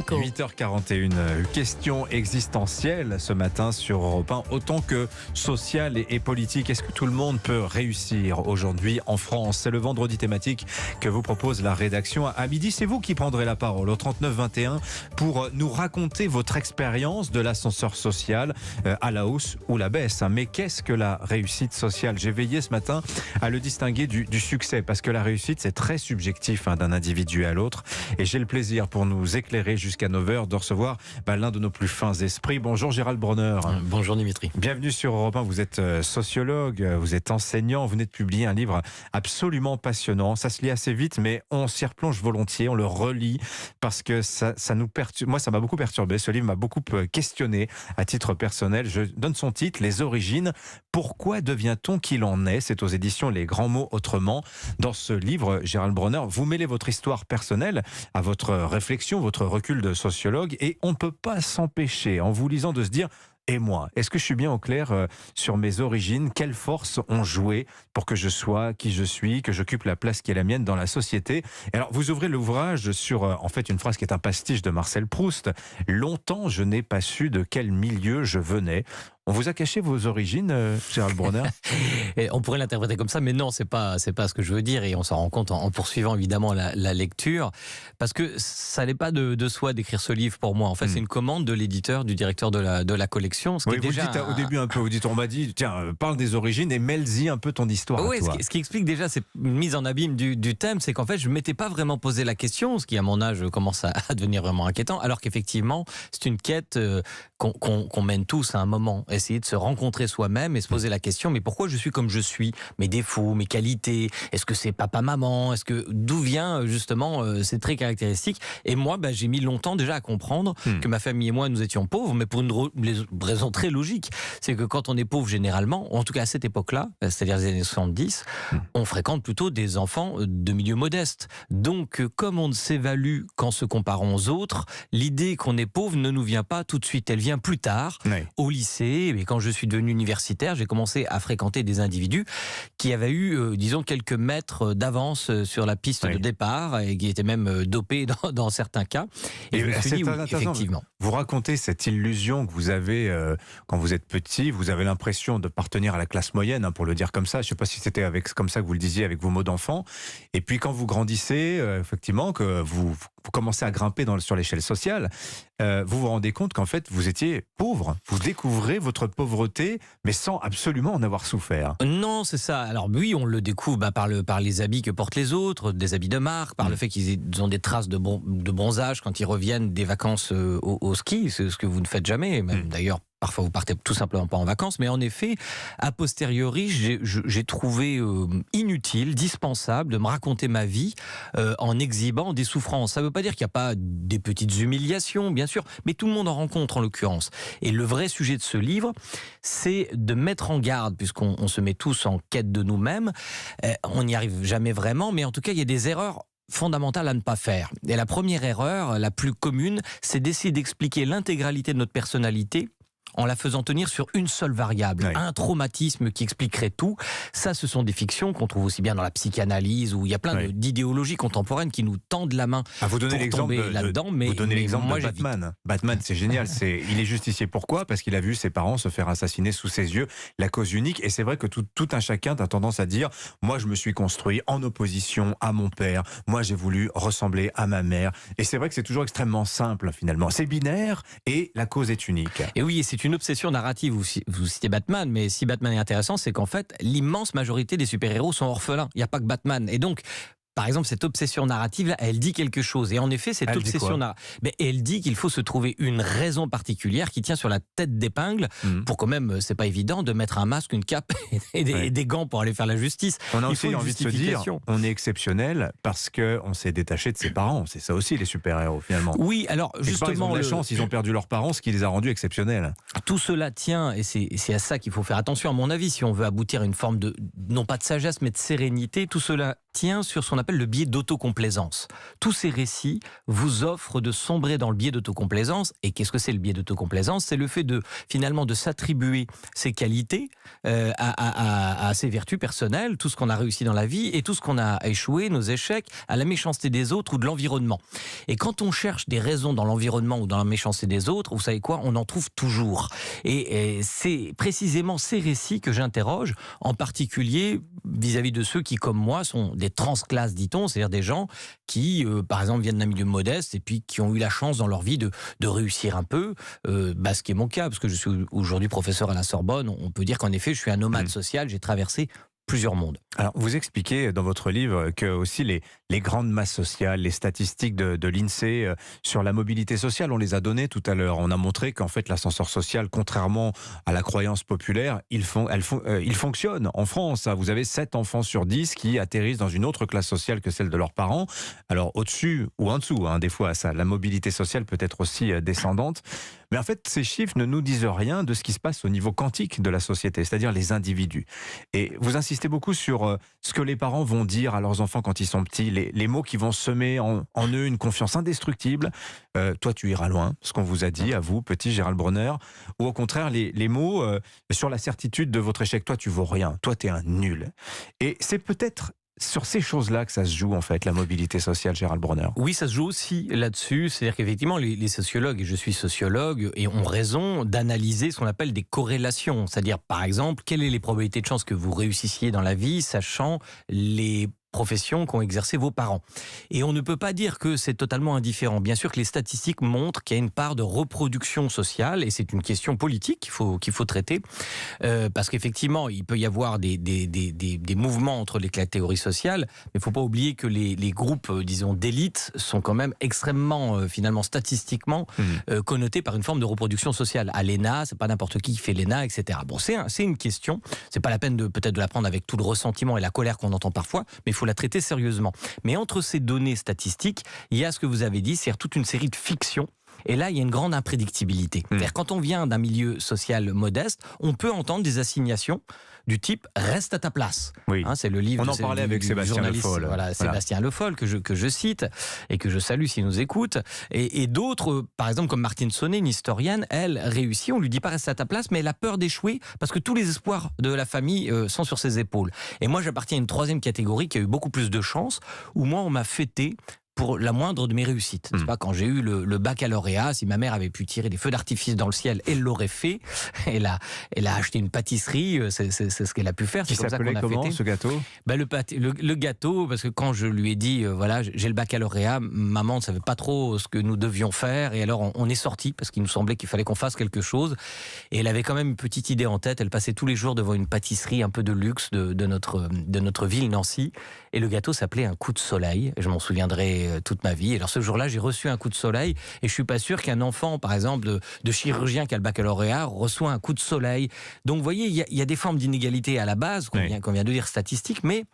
Franco. 8h41, question existentielle ce matin sur Europe 1, autant que sociale et politique. Est-ce que tout le monde peut réussir aujourd'hui en France? C'est le vendredi thématique que vous propose la rédaction. À midi, c'est vous qui prendrez la parole au 39-21 pour nous raconter votre expérience de l'ascenseur social à la hausse ou la baisse. Mais qu'est-ce que la réussite sociale? J'ai veillé ce matin à le distinguer du succès, parce que la réussite, c'est très subjectif d'un individu à l'autre. Et j'ai le plaisir, pour nous éclairer jusqu'à 9h, de recevoir l'un de nos plus fins esprits. Bonjour Gérald Bronner. Bonjour Dimitri. Bienvenue sur Europe 1. Vous êtes sociologue, vous êtes enseignant, vous venez de publier un livre absolument passionnant. Ça se lit assez vite, mais on s'y replonge volontiers, on le relit, parce que ça nous perturbe. Moi, ça m'a beaucoup perturbé. Ce livre m'a beaucoup questionné à titre personnel. Je donne son titre, Les origines. Pourquoi devient-on qu'il en est? C'est aux éditions Les Grands Mots Autrement. Dans ce livre, Gérald Bronner, vous mêlez votre histoire personnelle à votre réflexion, votre recul de sociologue, et on ne peut pas s'empêcher, en vous lisant, de se dire: et moi, est-ce que je suis bien au clair sur mes origines? Quelles forces ont joué pour que je sois qui je suis, que j'occupe la place qui est la mienne dans la société? Et alors, vous ouvrez l'ouvrage sur, en fait, une phrase qui est un pastiche de Marcel Proust. « Longtemps, je n'ai pas su de quel milieu je venais ». On vous a caché vos origines, Gérald Bronner? Et on pourrait l'interpréter comme ça, mais non, c'est pas ce que je veux dire, et on s'en rend compte en poursuivant évidemment la lecture, parce que ça n'est pas de soi d'écrire ce livre pour moi. En fait, c'est une commande de l'éditeur, du directeur de la collection. Ce qui oui, est vous déjà le dites au début un peu, vous dites, on m'a dit, tiens, parle des origines et mêle-y un peu ton histoire. Oui, ce qui explique déjà cette mise en abîme du thème, c'est qu'en fait, je ne m'étais pas vraiment posé la question, ce qui à mon âge commence à devenir vraiment inquiétant, alors qu'effectivement, c'est une quête qu'on mène tous à un moment, essayer de se rencontrer soi-même et se poser la question: mais pourquoi je suis comme je suis? Mes défauts, mes qualités, est-ce que c'est papa-maman? D'où vient justement ces traits caractéristiques? Et moi, j'ai mis longtemps déjà à comprendre que ma famille et moi, nous étions pauvres, mais pour une raison très logique. C'est que quand on est pauvre généralement, en tout cas à cette époque-là, c'est-à-dire les années 70, on fréquente plutôt des enfants de milieux modestes. Donc, comme on ne s'évalue qu'en se comparant aux autres, l'idée qu'on est pauvre ne nous vient pas tout de suite. Elle vient plus tard, au lycée. Et quand je suis devenu universitaire, j'ai commencé à fréquenter des individus qui avaient eu, disons, quelques mètres d'avance sur la piste de départ, et qui étaient même dopés dans certains cas. Et je me suis dit, oui, effectivement. Vous racontez cette illusion que vous avez quand vous êtes petit, vous avez l'impression de partenir à la classe moyenne, pour le dire comme ça. Je ne sais pas si c'était comme ça que vous le disiez avec vos mots d'enfant. Et puis quand vous grandissez, effectivement, que vous commencez à grimper sur l'échelle sociale, vous vous rendez compte qu'en fait, vous étiez pauvre. Vous découvrez votre pauvreté, mais sans absolument en avoir souffert. Non, c'est ça. Alors oui, on le découvre par les habits que portent les autres, des habits de marque, par le fait qu'ils ont des traces de bronzage quand ils reviennent des vacances au ski, c'est ce que vous ne faites jamais, même d'ailleurs. Parfois, vous partez tout simplement pas en vacances. Mais en effet, a posteriori, j'ai trouvé inutile, dispensable de me raconter ma vie en exhibant des souffrances. Ça ne veut pas dire qu'il n'y a pas des petites humiliations, bien sûr, mais tout le monde en rencontre en l'occurrence. Et le vrai sujet de ce livre, c'est de mettre en garde, puisqu'on se met tous en quête de nous-mêmes. On n'y arrive jamais vraiment, mais en tout cas, il y a des erreurs fondamentale à ne pas faire. Et la première erreur, la plus commune, c'est d'essayer d'expliquer l'intégralité de notre personnalité en la faisant tenir sur une seule variable, un traumatisme qui expliquerait tout. Ça, ce sont des fictions qu'on trouve aussi bien dans la psychanalyse, où il y a plein d'idéologies contemporaines qui nous tendent la main vous donnez pour tomber là-dedans. Vous donnez l'exemple de Batman. Batman, c'est génial. Il est justicier. Pourquoi? Parce qu'il a vu ses parents se faire assassiner sous ses yeux, la cause unique. Et c'est vrai que tout un chacun a tendance à dire: moi, je me suis construit en opposition à mon père. Moi, j'ai voulu ressembler à ma mère. Et c'est vrai que c'est toujours extrêmement simple, finalement. C'est binaire et la cause est unique. Et oui, c'est une obsession narrative. Vous citez Batman, mais si Batman est intéressant, c'est qu'en fait, l'immense majorité des super-héros sont orphelins. Il n'y a pas que Batman. Et donc, par exemple, cette obsession narrative, elle dit quelque chose. Et en effet, cette obsession narrative, elle dit qu'il faut se trouver une raison particulière qui tient sur la tête d'épingle, pour quand même, c'est pas évident de mettre un masque, une cape et des gants pour aller faire la justice. On a aussi envie de se dire, on est exceptionnel parce qu'on s'est détaché de ses parents. C'est ça aussi, les super-héros, finalement. Oui, alors justement, ils ont de la chance, ils ont perdu leurs parents, ce qui les a rendus exceptionnels. Tout cela tient, et c'est à ça qu'il faut faire attention, à mon avis, si on veut aboutir à une forme de, non pas de sagesse, mais de sérénité. Tout cela tient sur ce qu'on appelle le biais d'autocomplaisance. Tous ces récits vous offrent de sombrer dans le biais d'autocomplaisance. Et qu'est-ce que c'est le biais d'autocomplaisance? C'est le fait finalement de s'attribuer ses qualités à ses vertus personnelles, tout ce qu'on a réussi dans la vie et tout ce qu'on a échoué, nos échecs, à la méchanceté des autres ou de l'environnement. Et quand on cherche des raisons dans l'environnement ou dans la méchanceté des autres, vous savez quoi, on en trouve toujours. Et c'est précisément ces récits que j'interroge, en particulier vis-à-vis de ceux qui, comme moi, sont des transclasses, dit-on, c'est-à-dire des gens qui, par exemple, viennent d'un milieu modeste et puis qui ont eu la chance dans leur vie de réussir un peu, ce qui est mon cas, parce que je suis aujourd'hui professeur à la Sorbonne. On peut dire qu'en effet, je suis un nomade social, j'ai traversé plusieurs mondes. Alors, vous expliquez dans votre livre que aussi les grandes masses sociales, les statistiques de l'INSEE sur la mobilité sociale, on les a données tout à l'heure. On a montré qu'en fait, l'ascenseur social, contrairement à la croyance populaire, il fonctionne en France. Vous avez 7 enfants sur 10 qui atterrissent dans une autre classe sociale que celle de leurs parents. Alors, au-dessus ou en dessous, des fois, la mobilité sociale peut être aussi descendante. Mais en fait, ces chiffres ne nous disent rien de ce qui se passe au niveau quantique de la société, c'est-à-dire les individus. Et vous insistez beaucoup sur ce que les parents vont dire à leurs enfants quand ils sont petits, les mots qui vont semer en eux une confiance indestructible. Toi, tu iras loin, ce qu'on vous a dit, à vous, petit Gérald Bronner. Ou au contraire, les mots sur la certitude de votre échec. Toi, tu vaux rien. Toi, tu es un nul. Et c'est peut-être sur ces choses-là que ça se joue, en fait, la mobilité sociale, Gérald Bronner. Oui, ça se joue aussi là-dessus. C'est-à-dire qu'effectivement, les sociologues, et je suis sociologue, et ont raison d'analyser ce qu'on appelle des corrélations. C'est-à-dire, par exemple, quelles sont les probabilités de chance que vous réussissiez dans la vie, sachant les profession qu'ont exercé vos parents. Et on ne peut pas dire que c'est totalement indifférent. Bien sûr que les statistiques montrent qu'il y a une part de reproduction sociale, et c'est une question politique qu'il faut traiter, parce qu'effectivement, il peut y avoir des mouvements entre les catégories sociales, mais il ne faut pas oublier que les groupes, disons, d'élite sont quand même extrêmement, finalement, statistiquement, connotés par une forme de reproduction sociale. À l'ENA, c'est pas n'importe qui fait l'ENA, etc. Bon, c'est une question, c'est pas la peine peut-être de la prendre avec tout le ressentiment et la colère qu'on entend parfois, mais il faut la traiter sérieusement. Mais entre ces données statistiques, il y a ce que vous avez dit, c'est toute une série de fictions. Et là, il y a une grande imprédictibilité. C'est-à-dire, quand on vient d'un milieu social modeste, on peut entendre des assignations du type « reste à ta place ». Oui. C'est le livre on en parlait avec Sébastien Le Foll. Voilà, Sébastien Le Foll, que je cite et que je salue s'il nous écoute. Et d'autres, par exemple comme Martine Sonnet, une historienne, elle réussit, on lui dit pas « reste à ta place », mais elle a peur d'échouer parce que tous les espoirs de la famille sont sur ses épaules. Et moi, j'appartiens à une troisième catégorie qui a eu beaucoup plus de chance, où moi, on m'a fêté pour la moindre de mes réussites. C'est pas quand j'ai eu le baccalauréat, si ma mère avait pu tirer des feux d'artifice dans le ciel, elle l'aurait fait. Elle a acheté une pâtisserie, c'est ce qu'elle a pu faire. Qui s'appelait comment, ce gâteau ? Le gâteau, parce que quand je lui ai dit, voilà, j'ai le baccalauréat, maman ne savait pas trop ce que nous devions faire, et alors on est sortis, parce qu'il nous semblait qu'il fallait qu'on fasse quelque chose. Et elle avait quand même une petite idée en tête, elle passait tous les jours devant une pâtisserie un peu de luxe de notre ville, Nancy, et le gâteau s'appelait un coup de soleil, je m'en souviendrai toute ma vie. Alors ce jour-là, j'ai reçu un coup de soleil, et je suis pas sûr qu'un enfant, par exemple, de chirurgien qui a le baccalauréat, reçoit un coup de soleil. Donc vous voyez, il y a des formes d'inégalité à la base, qu'on vient de dire statistiques, mais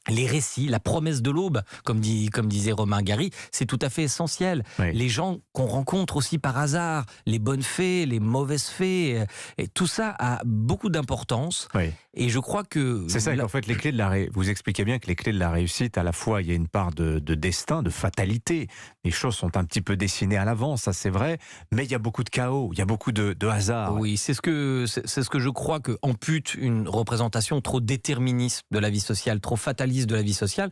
les récits, la promesse de l'aube, comme disait Romain Gary, c'est tout à fait essentiel. Oui. Les gens qu'on rencontre aussi par hasard, les bonnes fées, les mauvaises fées, et tout ça a beaucoup d'importance. Oui. Et je crois que... C'est ça, qu'en fait, les clés de vous expliquez bien que les clés de la réussite, à la fois, il y a une part de destin, de fatalité. Les choses sont un petit peu dessinées à l'avance, ça c'est vrai, mais il y a beaucoup de chaos, il y a beaucoup de hasard. Oui, c'est ce que je crois que ampute une représentation trop déterministe de la vie sociale, trop fataliste de la vie sociale,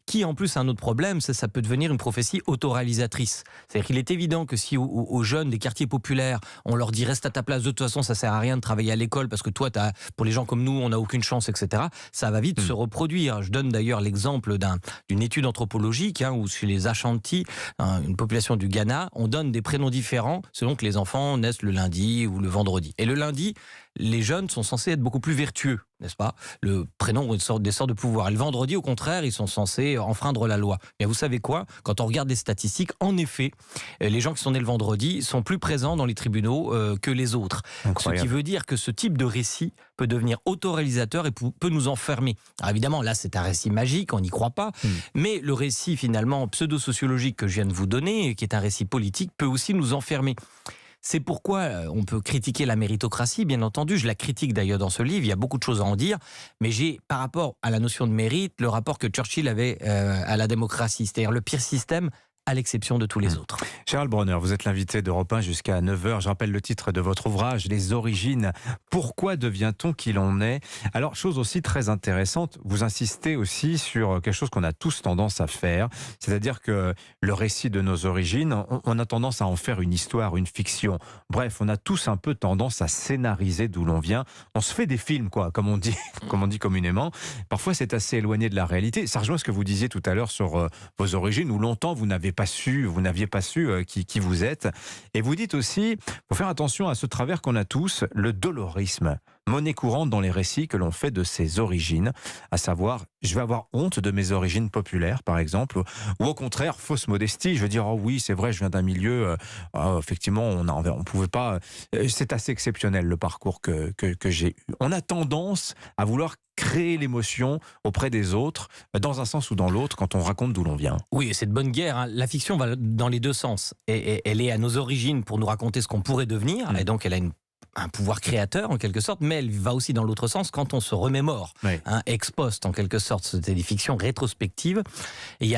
qui en plus a un autre problème, ça peut devenir une prophétie autoréalisatrice. C'est-à-dire qu'il est évident que si aux jeunes des quartiers populaires, on leur dit reste à ta place, de toute façon ça sert à rien de travailler à l'école parce que toi, pour les gens comme nous, on n'a aucune chance, etc. Ça va vite se reproduire. Je donne d'ailleurs l'exemple d'une étude anthropologique où chez les Ashanti, une population du Ghana, on donne des prénoms différents selon que les enfants naissent le lundi ou le vendredi. Et le lundi, les jeunes sont censés être beaucoup plus vertueux, n'est-ce pas ? Le prénom a des sortes de pouvoirs. Et le vendredi, au contraire, ils sont censés enfreindre la loi. Mais vous savez quoi ? Quand on regarde les statistiques, en effet, les gens qui sont nés le vendredi sont plus présents dans les tribunaux que les autres. Incroyable. Ce qui veut dire que ce type de récit peut devenir autoréalisateur et peut nous enfermer. Alors évidemment, là, c'est un récit magique, on n'y croit pas. Mais le récit, finalement, pseudo-sociologique que je viens de vous donner, qui est un récit politique, peut aussi nous enfermer. C'est pourquoi on peut critiquer la méritocratie, bien entendu. Je la critique d'ailleurs dans ce livre, il y a beaucoup de choses à en dire. Mais j'ai, par rapport à la notion de mérite, le rapport que Churchill avait à la démocratie, c'est-à-dire le pire système à l'exception de tous les autres. Gérald Bronner, vous êtes l'invité d'Europe 1 jusqu'à 9h. Je rappelle le titre de votre ouvrage, Les origines. Pourquoi devient-on qui l'on est? Alors, chose aussi très intéressante, vous insistez aussi sur quelque chose qu'on a tous tendance à faire, c'est-à-dire que le récit de nos origines, on a tendance à en faire une histoire, une fiction. Bref, on a tous un peu tendance à scénariser d'où l'on vient. On se fait des films, quoi, comme on dit communément. Parfois, c'est assez éloigné de la réalité. Ça rejoint ce que vous disiez tout à l'heure sur vos origines, où longtemps vous n'aviez pas su qui vous êtes. Et vous dites aussi, faut faire attention à ce travers qu'on a tous, le dolorisme, monnaie courante dans les récits que l'on fait de ses origines, à savoir, je vais avoir honte de mes origines populaires, par exemple, ou au contraire, fausse modestie, je vais dire, oh oui, c'est vrai, je viens d'un milieu, effectivement, on pouvait pas, c'est assez exceptionnel le parcours que j'ai eu. On a tendance à vouloir créer l'émotion auprès des autres, dans un sens ou dans l'autre, quand on raconte d'où l'on vient. Oui, c'est de bonne guerre, hein. La fiction va dans les deux sens. Et elle est à nos origines pour nous raconter ce qu'on pourrait devenir, et donc elle a un pouvoir créateur en quelque sorte, mais elle va aussi dans l'autre sens quand on se remémore, Oui. ex post en quelque sorte. C'était des fictions rétrospectives. Et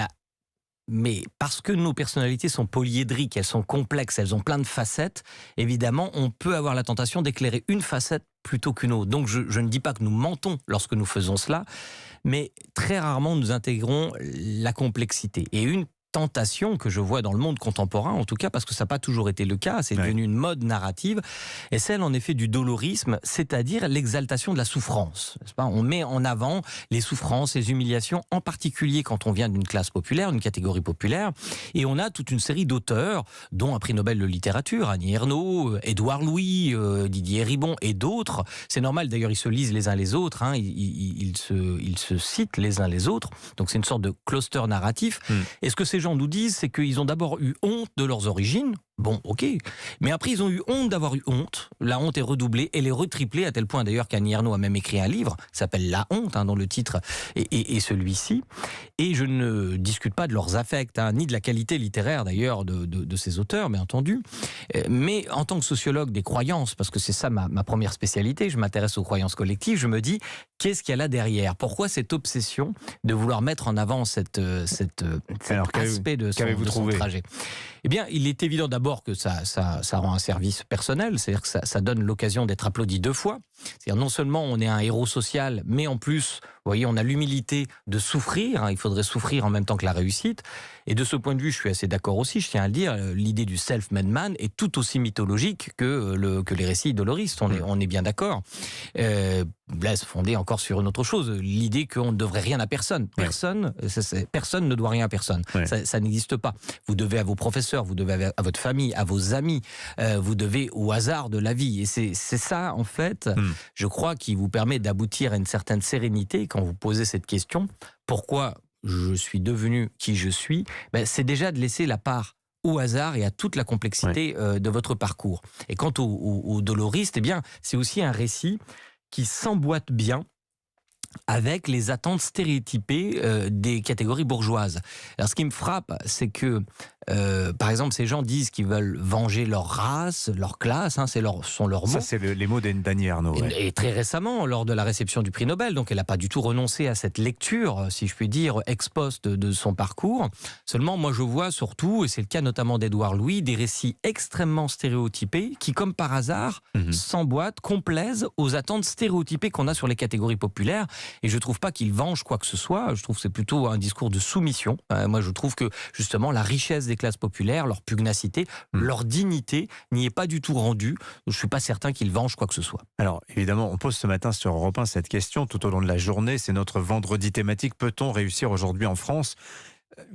mais parce que nos personnalités sont polyédriques, elles sont complexes, elles ont plein de facettes, évidemment, on peut avoir la tentation d'éclairer une facette plutôt qu'une autre. Donc je ne dis pas que nous mentons lorsque nous faisons cela, mais très rarement nous intégrons la complexité. Et une tentation que je vois dans le monde contemporain, en tout cas parce que ça n'a pas toujours été le cas, c'est devenu une mode narrative, est celle en effet du dolorisme, c'est-à-dire l'exaltation de la souffrance. N'est-ce pas ? On met en avant les souffrances, les humiliations, en particulier quand on vient d'une classe populaire, d'une catégorie populaire, et on a toute une série d'auteurs, dont un prix Nobel de littérature, Annie Ernaux, Édouard Louis, Didier Ribon et d'autres. C'est normal d'ailleurs, ils se lisent les uns les autres, hein, ils se citent les uns les autres, donc c'est une sorte de cluster narratif. Et ce que ces gens nous disent, c'est qu'ils ont d'abord eu honte de leurs origines. Bon, ok. Mais après, ils ont eu honte d'avoir eu honte. La honte est redoublée, elle est retriplée, à tel point d'ailleurs qu'Annie Ernaux a même écrit un livre, qui s'appelle La honte, hein, dont le titre est celui-ci. Et je ne discute pas de leurs affects, hein, ni de la qualité littéraire d'ailleurs de ces auteurs, bien entendu. Mais en tant que sociologue des croyances, parce que c'est ça ma première spécialité, je m'intéresse aux croyances collectives, je me dis, qu'est-ce qu'il y a là derrière ? Pourquoi cette obsession de vouloir mettre en avant cet aspect de son trajet ? Eh bien, il est évident d'abord que ça rend un service personnel, c'est-à-dire que ça donne l'occasion d'être applaudi deux fois. C'est-à-dire non seulement on est un héros social, mais en plus, vous voyez, on a l'humilité de souffrir. Hein, il faudrait souffrir en même temps que la réussite. Et de ce point de vue, je suis assez d'accord aussi, je tiens à le dire, l'idée du self-made man est tout aussi mythologique que les récits doloristes, on est bien d'accord. Blaise fondé encore sur une autre chose, l'idée qu'on ne devrait rien à personne. Personne ne doit rien à personne. Ouais. Ça n'existe pas. Vous devez à vos professeurs, vous devez à votre famille, à vos amis, vous devez au hasard de la vie. Et c'est ça, en fait, je crois, qui vous permet d'aboutir à une certaine sérénité quand vous posez cette question. Pourquoi je suis devenu qui je suis ? C'est déjà de laisser la part au hasard et à toute la complexité de votre parcours. Et quant au doloriste, eh bien, c'est aussi un récit qui s'emboîte bien avec les attentes stéréotypées des catégories bourgeoises. Alors ce qui me frappe, c'est que, par exemple, ces gens disent qu'ils veulent venger leur race, leur classe, hein, sont leurs mots. Ça, c'est les mots d'Annie Ernaux. Et très récemment, lors de la réception du prix Nobel, donc elle n'a pas du tout renoncé à cette lecture, si je puis dire, ex post de son parcours. Seulement, moi je vois surtout, et c'est le cas notamment d'Édouard Louis, des récits extrêmement stéréotypés qui, comme par hasard, s'emboîtent, complaisent aux attentes stéréotypées qu'on a sur les catégories populaires. Et je ne trouve pas qu'il venge quoi que ce soit, je trouve que c'est plutôt un discours de soumission. Moi je trouve que justement la richesse des classes populaires, leur pugnacité, leur dignité n'y est pas du tout rendue. Je ne suis pas certain qu'il venge quoi que ce soit. Alors évidemment, on pose ce matin sur Europe 1 cette question tout au long de la journée. C'est notre vendredi thématique. Peut-on réussir aujourd'hui en France ?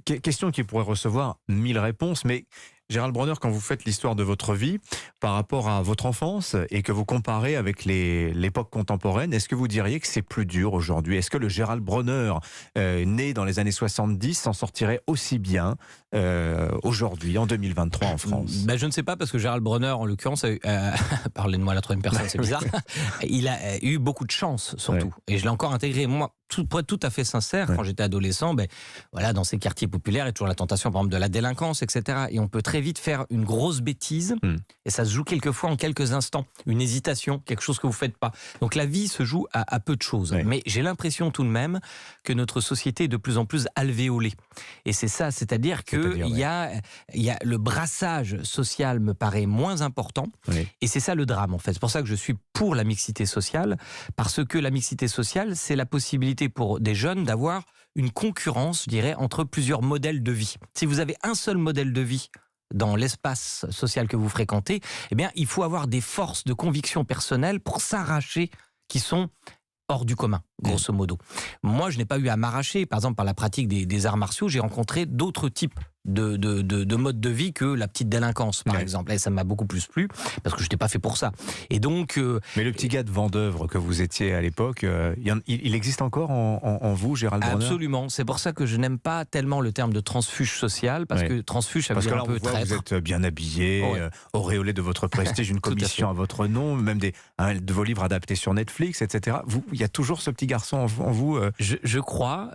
Question qui pourrait recevoir 1000 réponses, mais Gérald Bronner, quand vous faites l'histoire de votre vie par rapport à votre enfance et que vous comparez avec l'époque contemporaine, est-ce que vous diriez que c'est plus dur aujourd'hui ? Est-ce que le Gérald Bronner né dans les années 70 s'en sortirait aussi bien aujourd'hui, en 2023 en France ? Je ne sais pas, parce que Gérald Bronner, en l'occurrence, parlez-moi à la troisième personne, c'est bizarre, il a eu beaucoup de chance, surtout. Et je l'ai encore intégré. Moi, pour être tout à fait sincère, quand j'étais adolescent, voilà, dans ces quartiers populaires, il y a toujours la tentation, par exemple, de la délinquance, etc. Et on peut très très vite faire une grosse bêtise, et ça se joue quelquefois en quelques instants, une hésitation, quelque chose que vous faites pas. Donc la vie se joue à peu de choses, mais j'ai l'impression tout de même que notre société est de plus en plus alvéolée. Et c'est ça, c'est-à-dire que il y a le brassage social me paraît moins important, et c'est ça le drame en fait. C'est pour ça que je suis pour la mixité sociale, parce que la mixité sociale, c'est la possibilité pour des jeunes d'avoir une concurrence, je dirais, entre plusieurs modèles de vie. Si vous avez un seul modèle de vie dans l'espace social que vous fréquentez, eh bien, il faut avoir des forces de conviction personnelle pour s'arracher qui sont hors du commun, grosso modo. Moi, je n'ai pas eu à m'arracher. Par exemple, par la pratique des arts martiaux, j'ai rencontré d'autres types de modes de vie que la petite délinquance, par exemple. Et ça m'a beaucoup plus plu, parce que je n'étais pas fait pour ça. Et donc... Mais le petit gars de Vendeuvre que vous étiez à l'époque, il existe encore en vous, Gérald Bronner ? Absolument. C'est pour ça que je n'aime pas tellement le terme de transfuge social, parce que transfuge, ça veut dire un peu traître. Vous êtes bien habillé, auréolé de votre prestige, une commission à votre nom, même de vos livres adaptés sur Netflix, etc. Il y a toujours ce petit garçon en vous Je crois,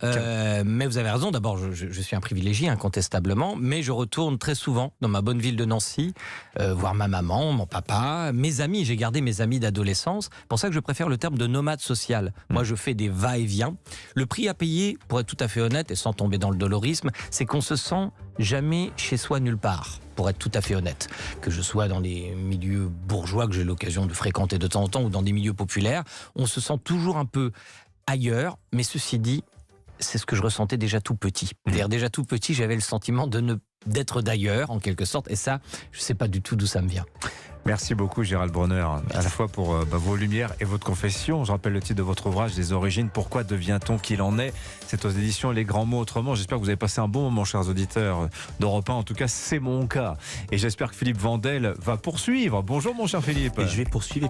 mais vous avez raison. D'abord, je suis un privilégié, incontestablement, mais je retourne très souvent dans ma bonne ville de Nancy, voir ma maman, mon papa, mes amis. J'ai gardé mes amis d'adolescence. C'est pour ça que je préfère le terme de nomade social. Moi, je fais des va-et-vient. Le prix à payer, pour être tout à fait honnête et sans tomber dans le dolorisme, c'est qu'on se sent jamais chez soi nulle part. Pour être tout à fait honnête, que je sois dans des milieux bourgeois que j'ai l'occasion de fréquenter de temps en temps ou dans des milieux populaires, on se sent toujours un peu ailleurs, mais ceci dit, c'est ce que je ressentais déjà tout petit. C'est-à-dire déjà tout petit, j'avais le sentiment d'être d'ailleurs, en quelque sorte, et ça, je ne sais pas du tout d'où ça me vient. Merci beaucoup Gérald Bronner, à la fois pour vos lumières et votre confession. Je rappelle le titre de votre ouvrage, Des origines, pourquoi devient-on qu'il en est ? C'est aux éditions Les Grands Mots Autrement. J'espère que vous avez passé un bon moment, chers auditeurs d'Europe 1. En tout cas, c'est mon cas. Et j'espère que Philippe Vandel va poursuivre. Bonjour mon cher Philippe. Et je vais poursuivre.